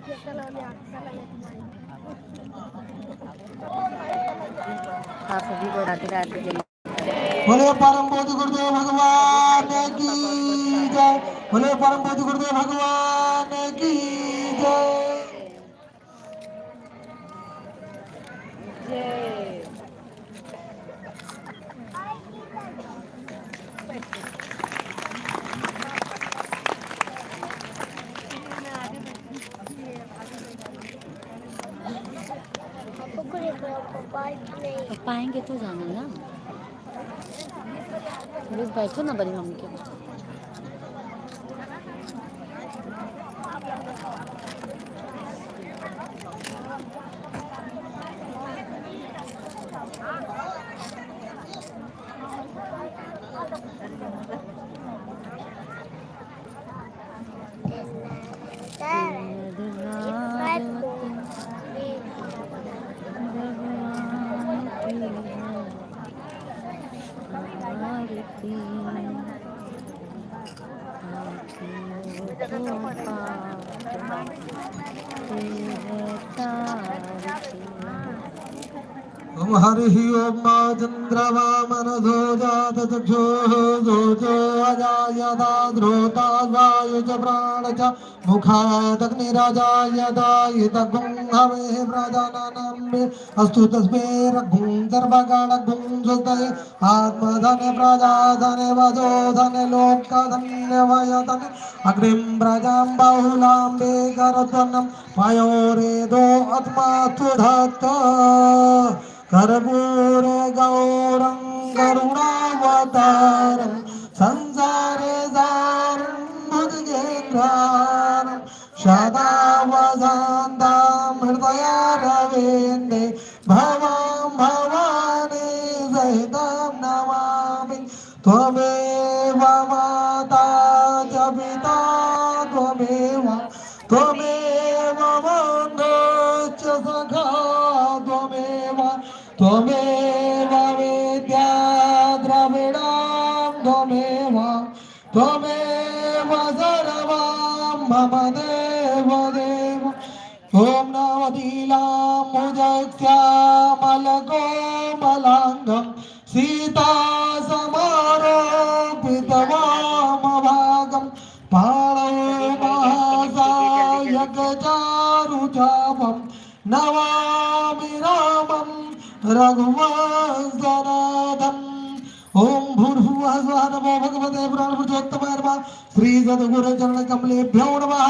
आप सभी को राधे राधे जय। बोले परम बोधि गुरुदेव भगवान की जय। बोले परम बोधि गुरुदेव भगवान की जय। पाएंगे तो जाना ना, थोड़ी बैठो ना बड़ी मम्मी के पास। ओम हरि ओम चंद्रमा मनसो जात चक्षुः जोजो अजायता ध्रुता वायु च प्राण च मुखादग्निराजायदायितगुं हवे प्रजाननं अस्तु तस्मै रघुं सर्वगणगुं सुतये आत्मधने प्रजाधने वजोधने लोकधन्य वयधने अग्निं प्रजां बहुलां वेकरत्वनं पयोरेदो आत्मास्तु धत्त कर्पूर गौरं करुणावतारं संसारे सारं भुजगेन्द्रारं सदा वसन्तं हृदयारविन्दे भवां भवानी सहितं नमामि त्वमेव माता च पिता त्वमेव बन्धु च सखा त्वमेव विद्या द्रविणां त्वमेव सर्वं मम देव ॐ नवनीलाम्बुजश्यामलकोमलाङ्गं सीता समारोपितवामभागं पाणौ महासायकचारुचापं नमामि रामं रघुवंशनाथम् ओम भूर्भुवः स्वः नमो भगवते पुराणपुरुषोत्तमाय नमः श्री सद्गुरुचरणकमलेभ्यो नमः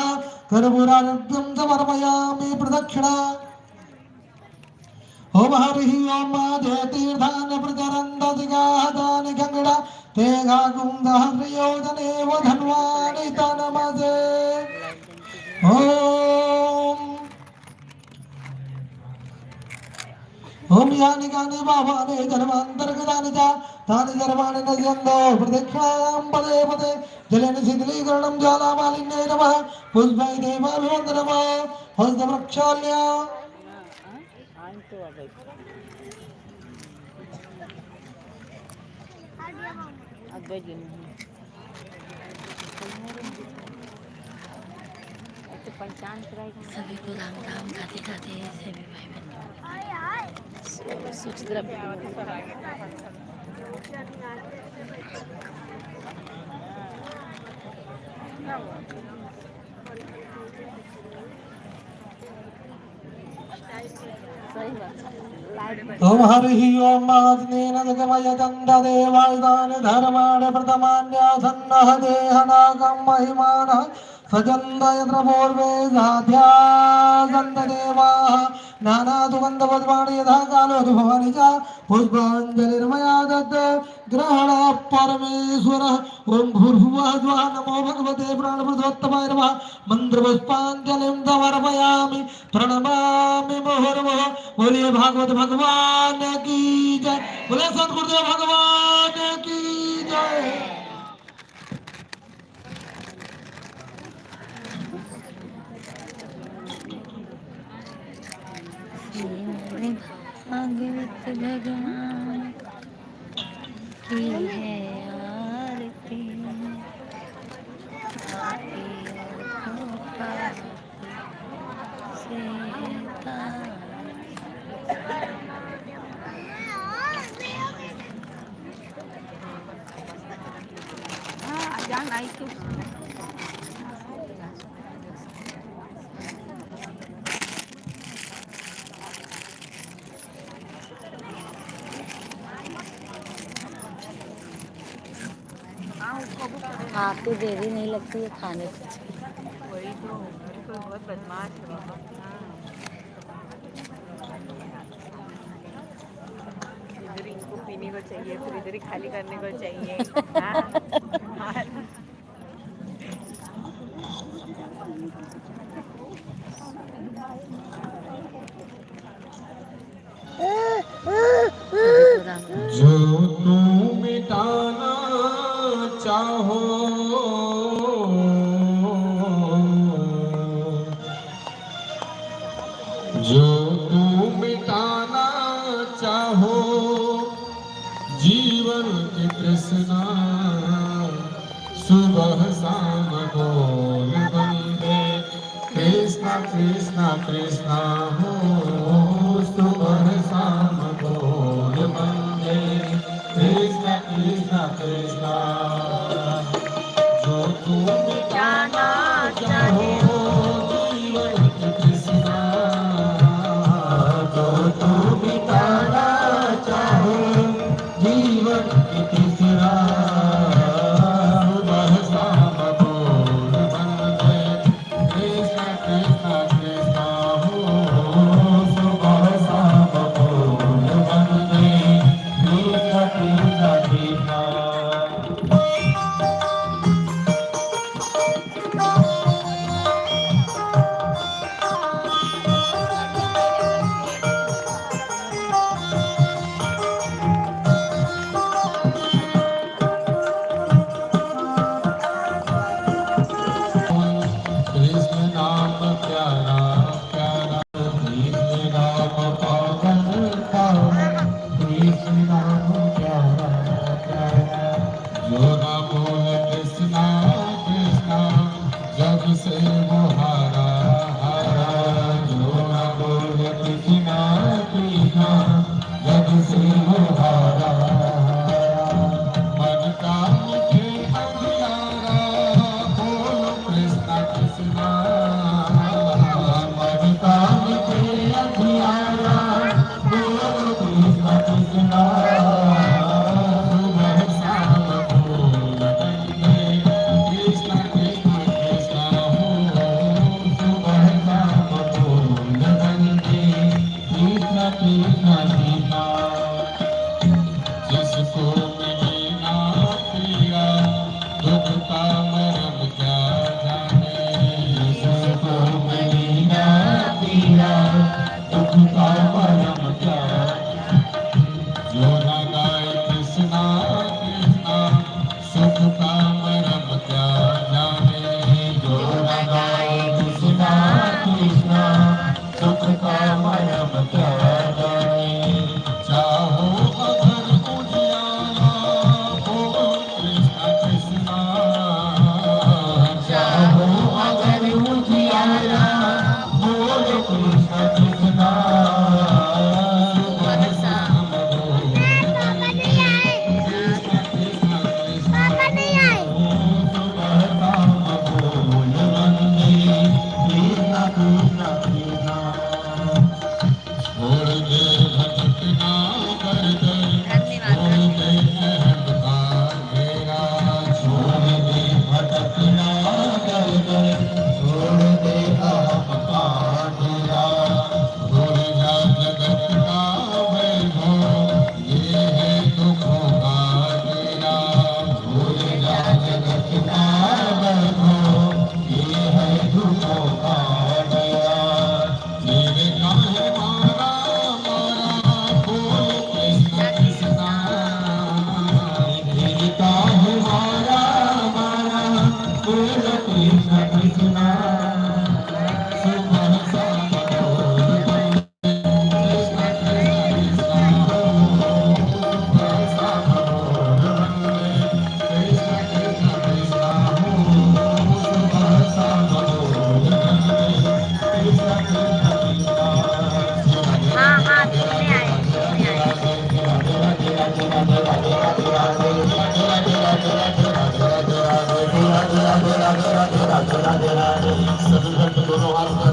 कर्पूरारत्नं समर्पयामि प्रदक्षिणा ओम हरि ओम जयतीर्थानि प्रचरन्दसिगाहतानि गङ्गडा तेघाकुन्दहस्रियोजने वधन्वानि तनमसे ओम यानि कानि भावानि जन्मान्तर्गतानि च तानि सर्वाणि नश्यन्तो प्रदक्षिणायां पदे पदे जलेन शीतलीकरणं ज्वालामालिन्यै नमः पुष्पै देवाभिवन्दनं नमः हस्तप्रक्षाल्य सभी को राम राम राधे राधे सभी भाई बहन सूच द्रव्य ओम हरि ओम महात्मेन जगमय चन्द्रदेवायुधानि धर्माणि प्रथमान्यासन्नः देहनागं महिमानः सजन्द यत्र पूर्वे साध्यासन्तदेवाः नानासुगन्धपुष्पाणि यथा कालोऽनुभवानि च पुष्पाञ्जलिर्मया दत्त ग्रहणः परमेश्वरः ॐ भूर्भुवः स्वः नमो भगवते प्राणपुरुषोत्तमाय नमः मन्त्रपुष्पाञ्जलिं समर्पयामि प्रणमामि मुहुर्मुहुः बोलिए भागवत भगवान की जय बोले सद्गुरुदेव भगवान की जय भागवत भगवान की है आरती माइक के आपको देरी नहीं लगती है खाने से? वही तो बहुत बदमाश है बाबा। इधर इनको पीने को चाहिए, फिर इधर ही खाली करने को चाहिए। हाँ। जो तुम मिटाना चाहो जो तुम मिटाना चाहो जीवन की तृष्णा सुबह शाम बोल बंदे कृष्णा कृष्णा कृष्णा हो सुबह शाम बोल बंदे कृष्णा कृष्णा कृष्णा जो तुम मिटाना चाहो जीवन की तृष्णा जो तुम मिटाना चाहो जीवन की तृष्णा सुबह शाम बोल बंदे कृष्णा कृष्णा कृष्णा हो सुबह शाम बोल बंदे कृष्णा कृष्णा कृष्णा। कृष्ण नाम प्यारा प्यारा कृष्ण नाम पावन पावन कृष्ण नाम प्यारा प्यारा जो न बोले कृष्णा कृष्णा जग से वो हारा हारा जो न बोले कृष्णा कृष्णा जग से वो हारा मन का मुझे अंधियारा बोलो कृष्णा कृष्णा मन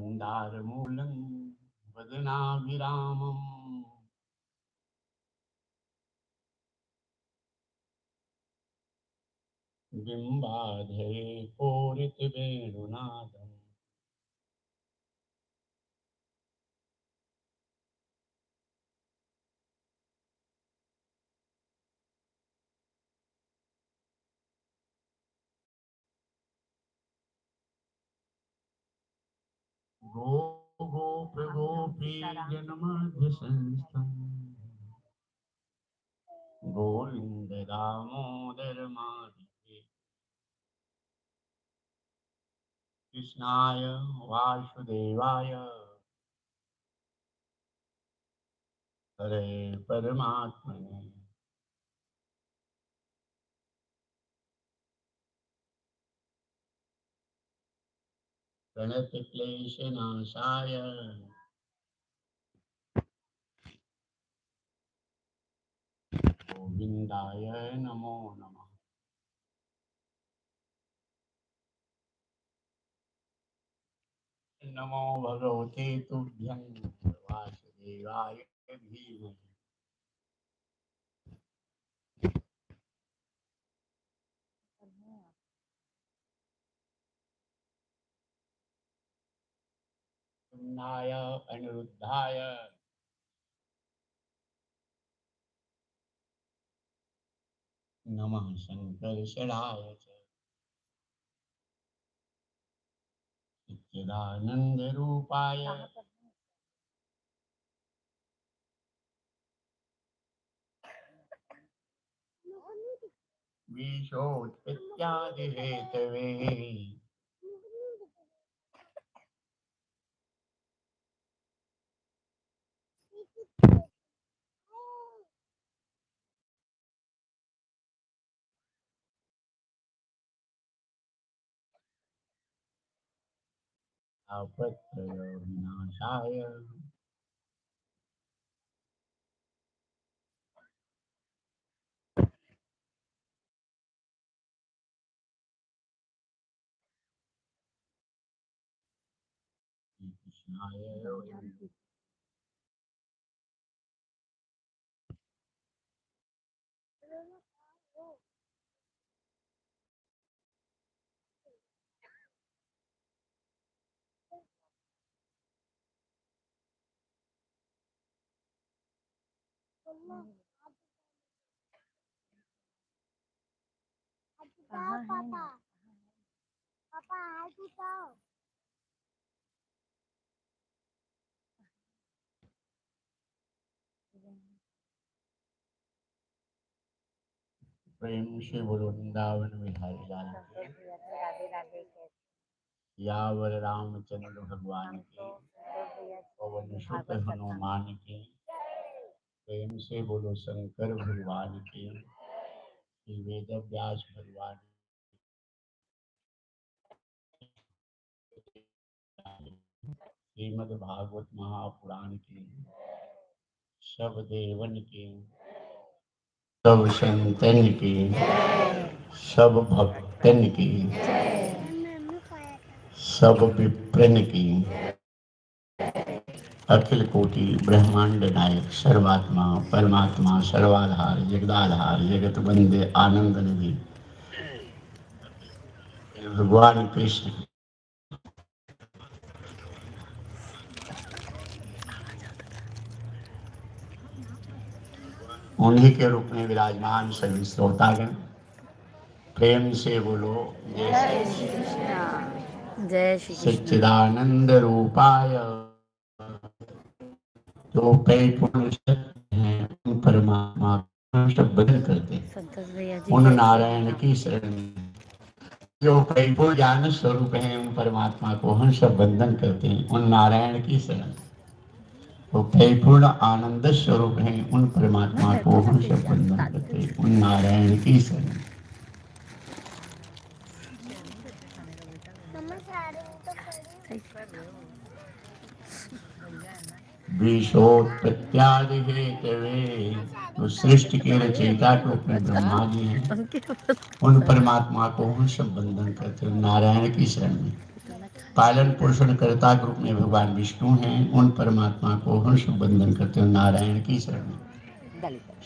मन्दारमूलं वदनाभिरामम् बिम्बाधे पूरितवेणुनादम् गो गोपगोपी जनमध्यसंस्थम् गोविन्द दामोदर माधवे कृष्णाय वासुदेवाय हरे परमात्मने प्रणतक्लेशनाशाय गोविन्दाय नमो नमः। नमो भगवते तुभ्यं वासुदेवाय धीमहि नाय अनिरुद्धाय नमः शंकरशराय च चिदानंद रूपाय विशोत्पत्त्यादि हेतवे तापत्रय विनाशाय कृष्णाय प्रेम से बोलो वृंदावन बिहारी लाल की यावर रामचंद्र भगवान की पवन सुत हनुमान की प्रेम से बोलो शंकर भगवान की श्री वेद व्यास भगवान श्रीमद् भागवत महापुराण की सब देवन की सब संतन की सब भक्तन की सब विप्रन की अखिल कोटि ब्रह्मांड नायक सर्वात्मा परमात्मा सर्वाधार जगदाधार जगत बंदे आनंद निधि भगवान कृष्ण उन्हीं के रूप में विराजमान सभी श्रोतागण प्रेम से बोलो जय श्री कृष्ण जय श्री कृष्ण। सच्चिदानंद रूपाय जो परिपूर्ण हैं उन परमात्मा सब बदल करते हैं संतोष भैया जी उन नारायण की शरण में जो परिपूर्ण ज्ञान स्वरूप हैं उन परमात्मा को हम सब बंधन करते हैं उन नारायण की शरण वो परिपूर्ण आनंद स्वरूप हैं उन परमात्मा को हम सब बंधन करते हैं उन नारायण की शरण विश्वोत्पत्त्यादि हेतवे तो सृष्टि के रचयिता के रूप में ब्रह्मा जी हैं उन परमात्मा को हम सब बंधन करते हैं नारायण की शरण में पालन पोषण करता के रूप में भगवान विष्णु हैं, उन परमात्मा को हंस बंधन करते हुए नारायण की शरण में।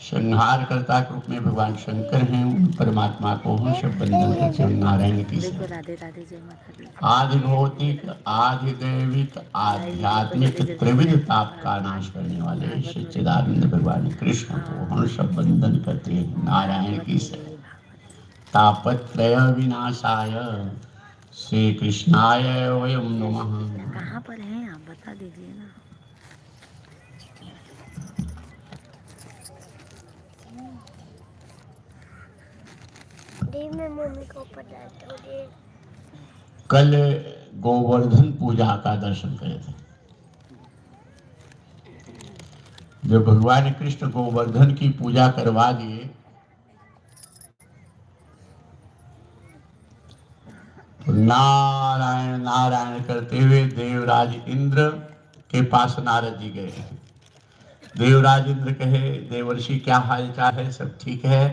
संहार करता के रूप में भगवान शंकर हैं, उन परमात्मा को हंस बंधन करते हुए नारायण की शरण में। राधे राधे जय माता दी। आदि भौतिक, आदि दैविक, आध्यात्मिक त्रिविध ताप का नाश करने वाले सच्चिदानंद भगवान कृष्ण को हंस बंधन करते हैं नारायण की शरण। तापत्रय विनाशाय श्री कृष्णाय वयम नमः। कहाँ पर हैं आप बता दीजिए ना। मैं मम्मी को बताता हूँ। कल गोवर्धन पूजा का दर्शन करे थे। जब भगवान कृष्ण गोवर्धन की पूजा करवा दिए तो नारायण नारायण करते हुए देवराज इंद्र के पास नारद जी गए। देवराज इंद्र कहे, देवर्षि क्या हाल चाल है, सब ठीक है?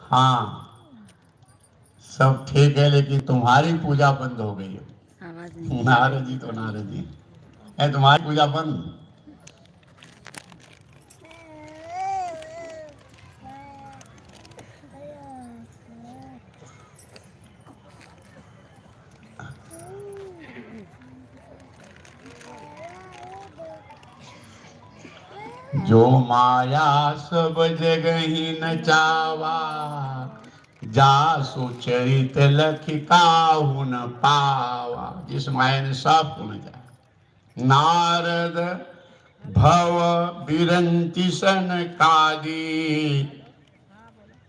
हाँ सब ठीक है, लेकिन तुम्हारी पूजा बंद हो गई है। नारद जी तो नारद जी है, तुम्हारी पूजा बंद। जो माया सब जगहि नचावा, जासु चरित लखि काहू न पावा। जिस माया ने सब को नचाया। नारद भव बिरंति सनकादि,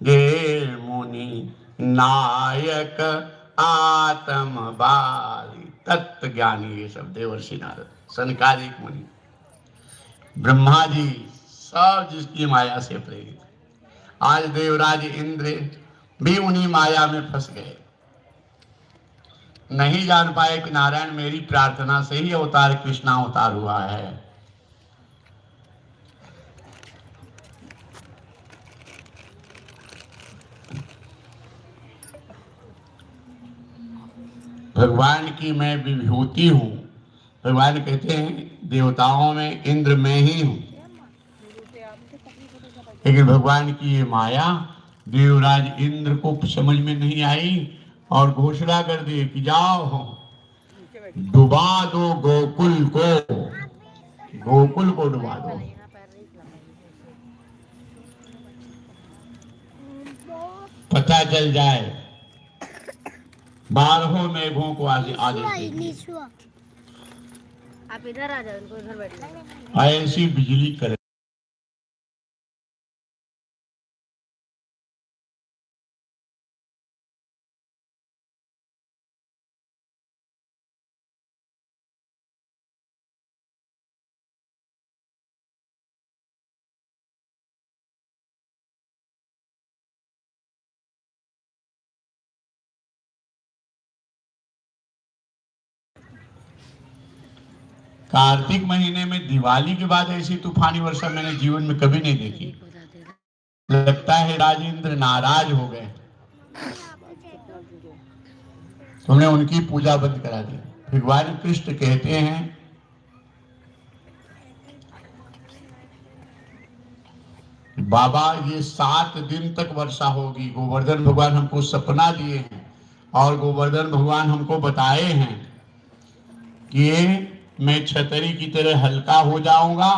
गे मुनि नायक आत्म बाली। तत्व ज्ञानी ये सब देवर्षि नारद, सनकादिक मुनि, ब्रह्मा जी सब जिसकी माया से प्रेरित। आज देवराज इंद्र भी उन्हीं माया में फंस गए, नहीं जान पाए कि नारायण मेरी प्रार्थना से ही अवतार कृष्णा अवतार हुआ है। भगवान की मैं विभूति हूं। भगवान कहते हैं देवताओं में इंद्र मैं ही हूं, लेकिन भगवान की ये माया देवराज इंद्र को समझ में नहीं आई और घोषणा कर दी कि जाओ डुबा दो गोकुल को, गोकुल को डुबा दो। पता चल जाए, 12 मेघों को आदेश दीजिए, आप इधर आ जाओ, इनको इधर बैठ जाओ। ऐसी बिजली करे। कार्तिक महीने में दिवाली के बाद ऐसी तूफानी वर्षा मैंने जीवन में कभी नहीं देखी। लगता है राजेंद्र नाराज हो गए, तुमने उनकी पूजा बंद करा दी। भगवान कृष्ण कहते हैं बाबा ये 7 दिन तक वर्षा होगी। गोवर्धन भगवान हमको सपना दिए हैं और गोवर्धन भगवान हमको बताए हैं कि मैं छतरी की तरह हल्का हो जाऊंगा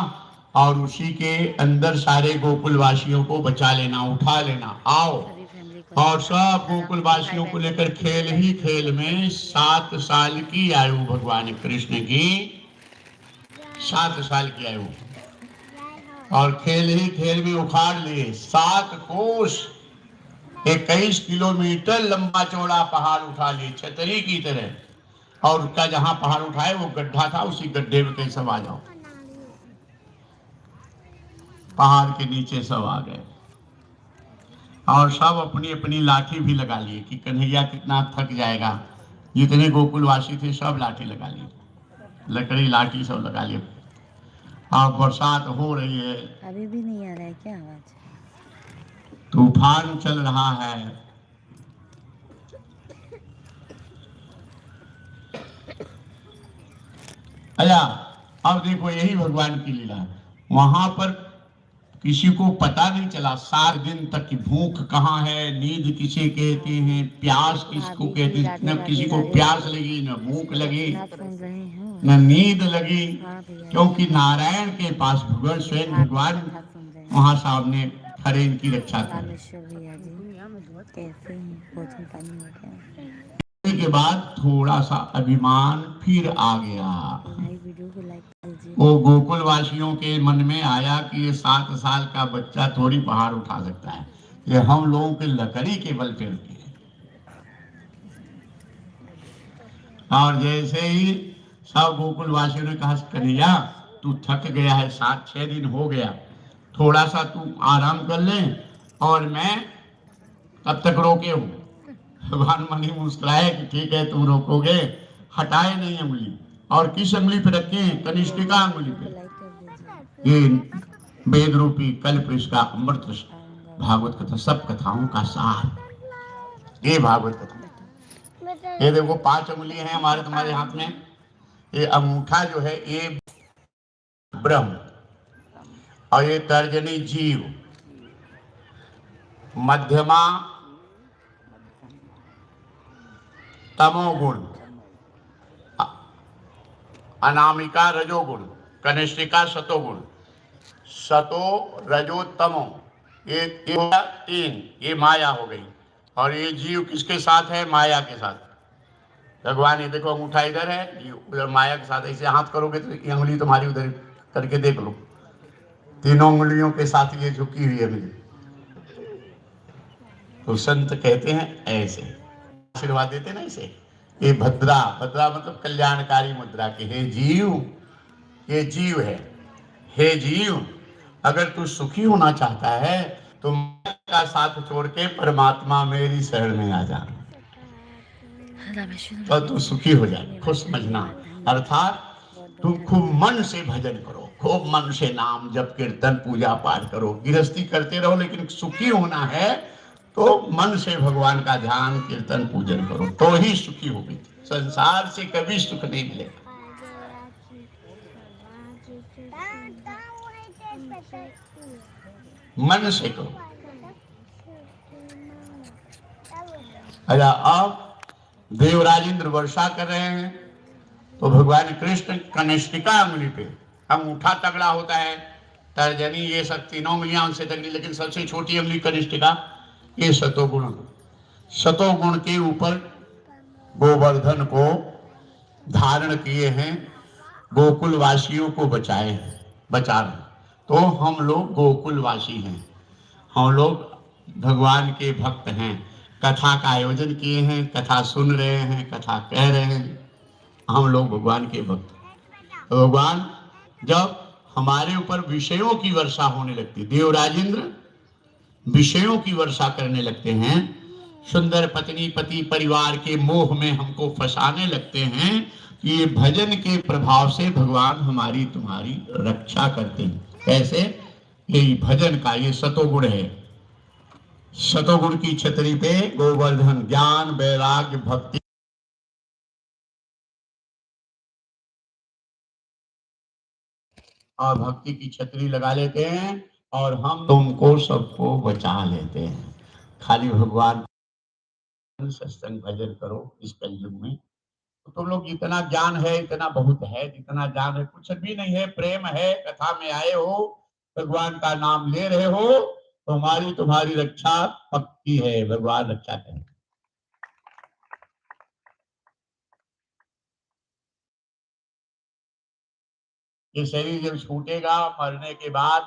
और उसी के अंदर सारे गोकुल वासियों को बचा लेना, उठा लेना, आओ। और सब गोकुल वासियों को लेकर खेल ही खेल में 7 साल की आयु भगवान कृष्ण की, 7 साल की आयु, और खेल ही खेल में उखाड़ लिए 7 कोस 21 किलोमीटर लंबा चौड़ा पहाड़ उठा लिए छतरी की तरह। और उसका जहां पहाड़ उठाए वो गड्ढा था, उसी गड्ढे में कहीं सब आ जाओ। पहाड़ के नीचे सब आ गए और सब अपनी अपनी लाठी भी लगा लिए कि कन्हैया कितना थक जाएगा। जितने गोकुलवासी थे सब लाठी लगा लिए, लकड़ी लाठी सब लगा लिए। और बरसात हो रही है, अभी भी नहीं आ रहा है क्या आवाज? तूफान चल रहा है। अच्छा, अब देखो यही भगवान की लीला है। वहां पर किसी को पता नहीं चला 7 दिन तक कि भूख कहाँ है, नींद किसे कहते हैं, प्यास किसको भाभी कहते जी, हैं। राधे न किसी राधे को राधे प्यास राधे। लगी, न भूख लगी, दक्षिणा सुन रहे हैं। न नींद लगी, हाँ भैया क्योंकि नारायण के पास भगवान जी, स्वयं भाभी भगवान कथा सुन रहे हैं। वहां सामने खड़े इनकी रक्षा कर। रामेश्वर भैया जी कैसे हैं, भोजन पानी हो गया? के बाद थोड़ा सा अभिमान फिर आ गया। नई वीडियो को लाइक कर दीजिए। वो गोकुल वासियों के मन में आया कि ये 7 साल का बच्चा थोड़ी पहाड़ उठा सकता है, ये हम लोगों के लकड़ी के बल पे रुके हैं। और जैसे ही सब गोकुल वासियों ने कहा, कन्हैया तू थक गया है, 7-6 दिन हो गया, थोड़ा सा तू आराम कर ले और मैं तब तक रोके हूँ। भगवान मनी मुस्कुराए कि ठीक है तुम रोकोगे। हटाए नहीं अंगुली, और किस अंगुली पे रखे हैं? कनिष्ठिका अंगुली पे। लाइक कर दीजिए। ये वेद रूपी कल्प इसका अमृत भागवत कथा, सब कथाओं का सार ये भागवत कथा। ये देखो 5 अंगुली हैं हमारे तुम्हारे हाथ में। ये अंगूठा जो है ये ब्रह्म, और ये तर्जनी जीव, मध्यमा तमोगुण, अनामिका रजोगुण, कनिष्ठिका सतोगुण, सतो रजो तमो, ये 3, ये माया हो गई। और ये जीव किसके साथ है? माया के साथ। भगवान ये देखो अंगूठा इधर है, उधर माया के साथ। ऐसे हाथ करोगे तो ये अंगुली तुम्हारी उधर करके देख लो, तीनों उंगलियों के साथ ये झुकी हुई अंगुली। तो संत कहते हैं ऐसे आशीर्वाद देते ना इसे। ये भद्रा, भद्रा मतलब कल्याणकारी मुद्रा के, हे जीव, ये जीव है। हे जीव, अगर तू सुखी होना चाहता है तो माया का साथ छोड़ के परमात्मा मेरी शरण में आ जा, तो तू सुखी हो जाए, खुश समझना। अर्थात तुम खूब मन से भजन करो, खूब मन से नाम जप कीर्तन पूजा पाठ करो, गृहस्थी करते रहो, लेकिन सुखी होना है तो मन से भगवान का ध्यान कीर्तन पूजन करो, तो ही सुखी होगी। संसार से कभी सुख नहीं मिलेगा। मन से करो। अच्छा, अब देवराजेंद्र वर्षा कर रहे हैं तो भगवान कृष्ण कनिष्ठिका अंगुली पे, अंगूठा तगड़ा होता है, तर्जनी ये सब तीनों उंगलियां उनसे तगड़ी, लेकिन सबसे छोटी अंगुली कनिष्ठिका, ये सतोगुण। सतोगुण के ऊपर गोवर्धन को धारण किए हैं, गोकुल वासियों को बचाए हैं, बचा रहे। तो हम लोग गोकुलवासी हैं, हम लोग भगवान के भक्त हैं, कथा का आयोजन किए हैं, कथा सुन रहे हैं, कथा कह रहे हैं, हम लोग भगवान के भक्त। तो भगवान जब हमारे ऊपर विषयों की वर्षा होने लगती, देवराजेंद्र विषयों की वर्षा करने लगते हैं, सुंदर पत्नी पति परिवार के मोह में हमको फंसाने लगते हैं, ये भजन के प्रभाव से भगवान हमारी तुम्हारी रक्षा करते हैं। कैसे? ये भजन का ये सतोगुण है। सतोगुण की छतरी पे गोवर्धन ज्ञान वैराग्य भक्ति और भक्ति की छतरी लगा लेते हैं, और हम तुमको सबको बचा लेते हैं। खाली भगवान सत्संग भजन करो इस कलयुग में। तो तुम लोग जितना ज्ञान है इतना बहुत है, जितना ज्ञान है कुछ भी नहीं है, प्रेम है, कथा में आए हो, भगवान का नाम ले रहे हो, तो हमारी तुम्हारी रक्षा पक्की है, भगवान रक्षा करें। ये शरीर जब छूटेगा मरने के बाद,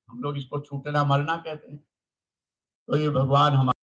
हम लोग इसको छूटना मरना कहते हैं, तो ये भगवान हमारे